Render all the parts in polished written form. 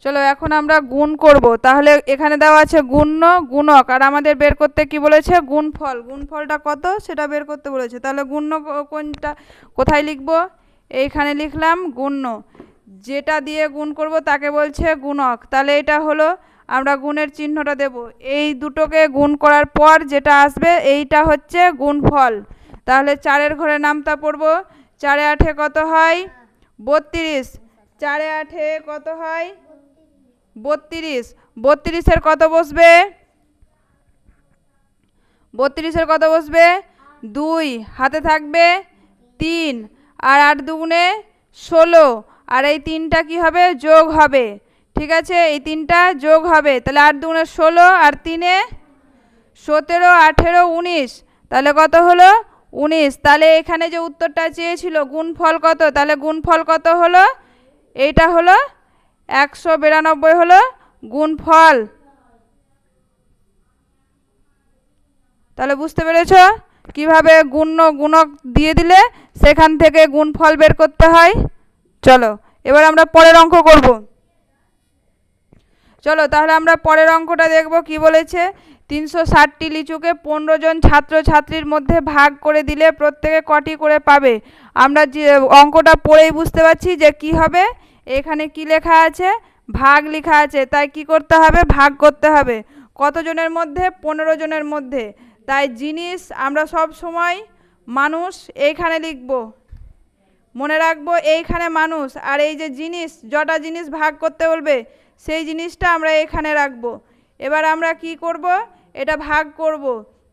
চলো এখন আমরা গুণ করব। তাহলে এখানে দেওয়া আছে গুণ্য গুণক, আর আমাদের বের করতে কি বলেছে, গুণফল। গুণফলটা কত সেটা বের করতে বলেছে। তাহলে গুণ্য কোনটা, কোথায় লিখব, এইখানে লিখলাম গুণ্য। যেটা দিয়ে গুণ করব তাকে বলছে গুণক। তাহলে এটা হলো, আমরা গুণের চিহ্নটা দেব। এই দুটোকে গুণ করার পর যেটা আসবে এইটা হচ্ছে গুণফল। তাহলে 4-এর ঘরে নামতা পড়ব। 4-এ 8-এ কত হয়, 32। 4-এ 8-এ কত হয়, 32। 32-এর কত বসবে, 32-এর কত বসবে, 2, হাতে থাকবে 3, আর 8 দুগুণে 16, আর এই 3টা কি হবে, যোগ হবে। ঠিক আছে, এই 3টা যোগ হবে। তাহলে 8 দুগুণে 16 আর 3-এ 17, 18, 19, তাহলে কত হলো, 19। তাহলে এখানে যে উত্তরটা চেয়েছিল গুণফল কত, তাহলে গুণফল কত হলো, এইটা হলো 192 হলো গুণফল। তাহলে বুঝতে পেরেছ কিভাবে গুণ্য গুণক দিয়ে দিলে সেখান থেকে গুণফল বের করতে হয়। চলো এবার আমরা পরের অঙ্ক করব। চলো তাহলে আমরা পরের অঙ্কটা দেখব। কি বলেছে, 360টি লিচুকে 15 জন ছাত্রছাত্রীর মধ্যে ভাগ করে দিলে প্রত্যেকে কটি করে পাবে। আমরা যে অঙ্কটা পড়েই বুঝতে পারছি যে কি হবে। এখানে কি লেখা আছে, ভাগ লেখা আছে, তাই কি করতে হবে, ভাগ করতে হবে। কতজনের মধ্যে, 15 জনের মধ্যে। তাই জিনিস আমরা সব সময় মানুষ এইখানে লিখব, মনে রাখবো এইখানে মানুষ, আর এই যে জিনিস, যটা জিনিস ভাগ করতে বলবে সেই জিনিসটা আমরা এখানে রাখবো। এবার আমরা কি করব, এটা ভাগ করব।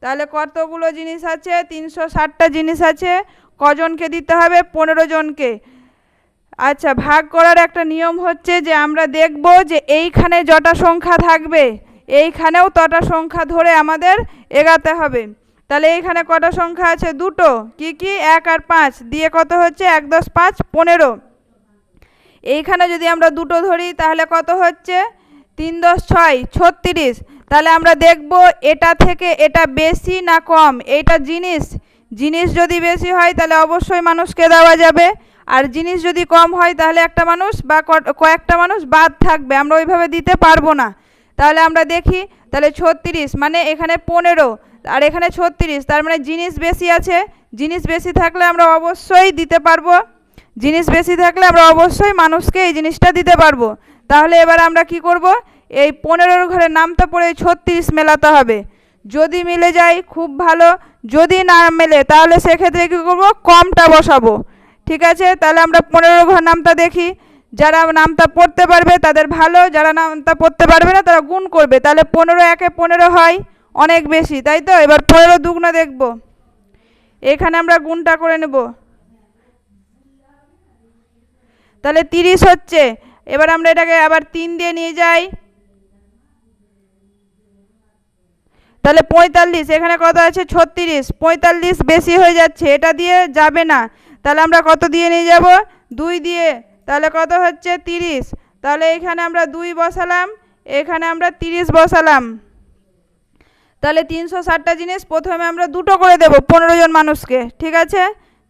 তাহলে কতগুলো জিনিস আছে, 360টা জিনিস আছে। কজনকে দিতে হবে, 15 জনকে। আচ্ছা, ভাগ করার একটা নিয়ম হচ্ছে যে আমরা দেখব যে এইখানে যটা সংখ্যা থাকবে এইখানেও তটা সংখ্যা ধরে আমাদের এগাতে হবে। তাহলে এইখানে কটা সংখ্যা আছে, দুটো। কি কি, 1 আর 5 দিয়ে কত হচ্ছে, 1 10 5 15। এইখানে যদি আমরা দুটো ধরি তাহলে কত হচ্ছে, 3 10 6 36। তাহলে আমরা দেখব এটা থেকে এটা বেশি না কম। এইটা জিনিস, জিনিস যদি বেশি হয় তাহলে অবশ্যই মানুষকে দেওয়া যাবে, আর জিনিস যদি কম হয় তাহলে একটা মানুষ বা কয়েকটা মানুষ বাদ থাকবে, আমরা ওইভাবে দিতে পারবো না। তাহলে আমরা দেখি, তাহলে 36 মানে এখানে 15 আর এখানে 36, তার মানে জিনিস বেশি আছে। জিনিস বেশি থাকলে আমরা অবশ্যই দিতে পারবো, জিনিস বেশি থাকলে আমরা অবশ্যই মানুষকে এই জিনিসটা দিতে পারবো। তাহলে এবার আমরা কি করব, এই 15-এর ঘরে নামটা পড়ে 36 মেলাতে হবে। যদি মিলে যায় খুব ভালো, যদি না মেলে তাহলে সেক্ষেত্রে কী করবো, কমটা বসাবো। ঠিক আছে, তাহলে আমরা 15-এর ঘর নামটা দেখি। যারা নামটা পড়তে পারবে তাদের ভালো, যারা নামটা পড়তে পারবে না তারা গুণ করবে। তাহলে 15 একে 15 হয়, অনেক বেশি, তাই তো। এবার 15 দুগুণ দেখব, এখানে আমরা গুণটা করে নেব। তাহলে 30 হচ্ছে। এবার আমরা এটাকে আবার 3 দিয়ে নিয়ে যাই, তাহলে 45। এখানে কত আছে, 36। 45 বেশি হয়ে যাচ্ছে, এটা দিয়ে যাবে না। তাহলে আমরা কত দিয়ে নিয়ে যাব, 2 দিয়ে। তাহলে কত হচ্ছে, 30। তাহলে এখানে আমরা 2 বসালাম, এখানে আমরা 30 বসালাম। তাহলে 360টা জিনিস প্রথমে আমরা দুটো করে দেব 15 জন মানুষকে। ঠিক আছে,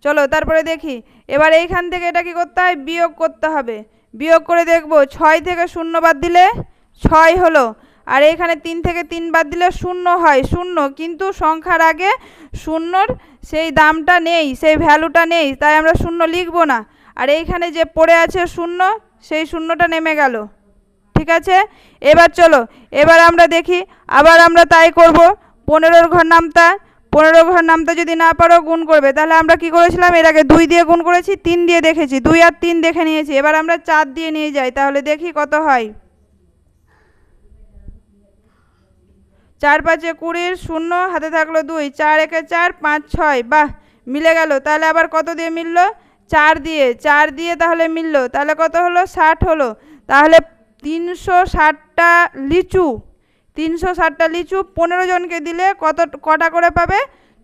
চলো তারপরে দেখি। এবার এইখান থেকে এটা কি করতে হয়, বিয়োগ করতে হবে। বিয়োগ করে দেখব, 6 থেকে 0 বাদ দিলে 6 হলো, আর এইখানে 3 থেকে 3 বাদ দিলে 0 হয়, 0। কিন্তু সংখ্যার আগে শূন্যর সেই দামটা নেই, সেই ভ্যালুটা নেই, তাই আমরা 0 লিখব না। আর এইখানে যে পড়ে আছে 0, সেই 0টা নেমে গেল। ঠিক আছে, এবার চলো এবার আমরা দেখি, আবার আমরা তাই করব। 15-এর ঘর নামতা, 15 ঘর নামতা যদি না পারো গুণ করবে। তাহলে আমরা কি করেছিলাম, এর আগে 2 দিয়ে গুণ করেছি, 3 দিয়ে দেখেছি, 2 আর 3 দেখে নিয়েছি। এবার আমরা 4 দিয়ে নিয়ে যাই, তাহলে দেখি কত হয়। 4 5 20, 0 হাতে থাকলো 2, 4 1 4 5 6, বাহ মিলে গেল। তাহলে আবার কত দিয়ে মিললো, 4 দিয়ে। 4 দিয়ে তাহলে মিললো, তাহলে কত হলো, 60 হলো। তাহলে 360টা লিচু, 360টা লিচু 15 জনকে দিলে কটা করে পাবে,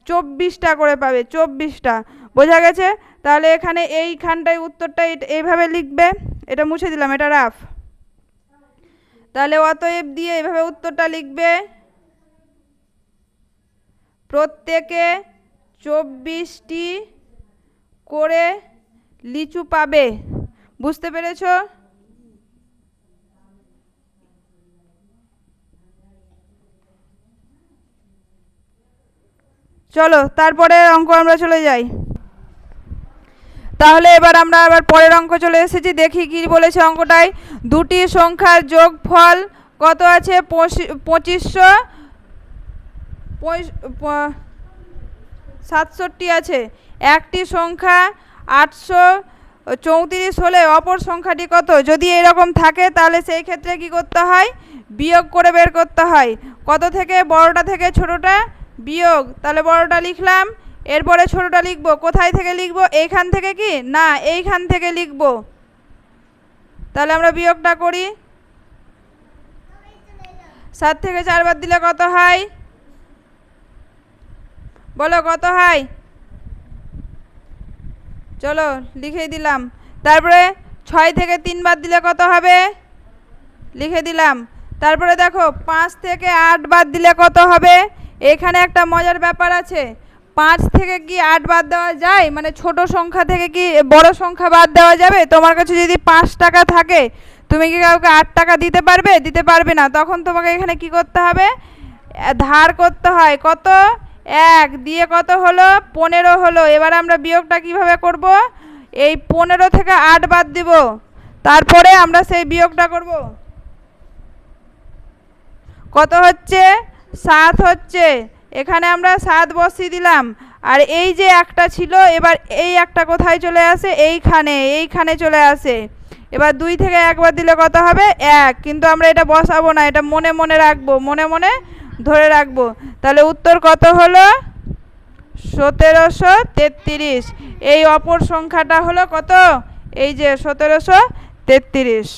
24টা করে পাবে, 24টা। বোঝা গেছে। তাহলে এখানে এইখানটায় উত্তরটা এইভাবে লিখবে, এটা মুছে দিলাম, এটা রাফ। তাহলে অতএব দিয়ে এইভাবে উত্তরটা লিখবে, প্রত্যেকে 24টি করে লিচু পাবে। বুঝতে পেরেছো? চলো তারপরে অঙ্ক আমরা চলে যাই। তাহলে এবার আমরা আবার পরের অঙ্ক চলে এসেছি, দেখি কি বলেছে অঙ্কটায়। দুটি সংখ্যার যোগফল কত আছে? 2567 আছে। একটি সংখ্যা 834 হলে অপর সংখ্যাটি কত? যদি এরকম থাকে তাহলে সেই ক্ষেত্রে কি করতে হয়? বিয়োগ করে বের করতে হয়। কত থেকে? বড়টা থেকে ছোটটা বিয়োগ। তাহলে বড়টা লিখলাম, এরপরে ছোটটা লিখবো। কোথায় থেকে লিখবো? এইখান থেকে কি না, এইখান থেকে লিখবো। তাহলে আমরা বিয়োগটা করি। 7 থেকে 4 বাদ দিলে কত হয়? বলো কত হয়? চলো লিখে দিলাম। তারপরে 6 থেকে 3 বাদ দিলে কত হবে? লিখে দিলাম। তারপরে দেখো 5 থেকে 8 বাদ দিলে কত হবে? এখানে একটা মজার ব্যাপার আছে। 5 থেকে কি 8 বাদ দেওয়া যায়? মানে ছোট সংখ্যা থেকে কি বড় সংখ্যা বাদ দেওয়া যাবে? তোমার কাছে যদি 5 টাকা থাকে, তুমি কি কাউকে 8 টাকা দিতে পারবে? দিতে পারবে না। তখন তোমাকে এখানে কি করতে হবে? ধার করতে হয়। কত? 1 দিয়ে কত হলো? 15 হলো। এবার আমরা বিয়োগটা কিভাবে করব? এই 15 থেকে 8 বাদ দিব, তারপরে আমরা সেই বিয়োগটা করব। কত হচ্ছে? 7 হচ্ছে। এখানে আমরা 7 বসিয়ে দিলাম। আর এই যে একটা ছিল, এবার এই একটা কোথায় চলে আসে? এইখানে চলে আসে। এবার 2 থেকে 1 বাদ দিলে কত হবে? 1। কিন্তু আমরা এটা বসাবো না, এটা মনে মনে রাখবো, মনে মনে ধরে রাখবো। তাহলে উত্তর কত হলো? 1733। এই অপর সংখ্যাটা হলো কত? এই যে 1733।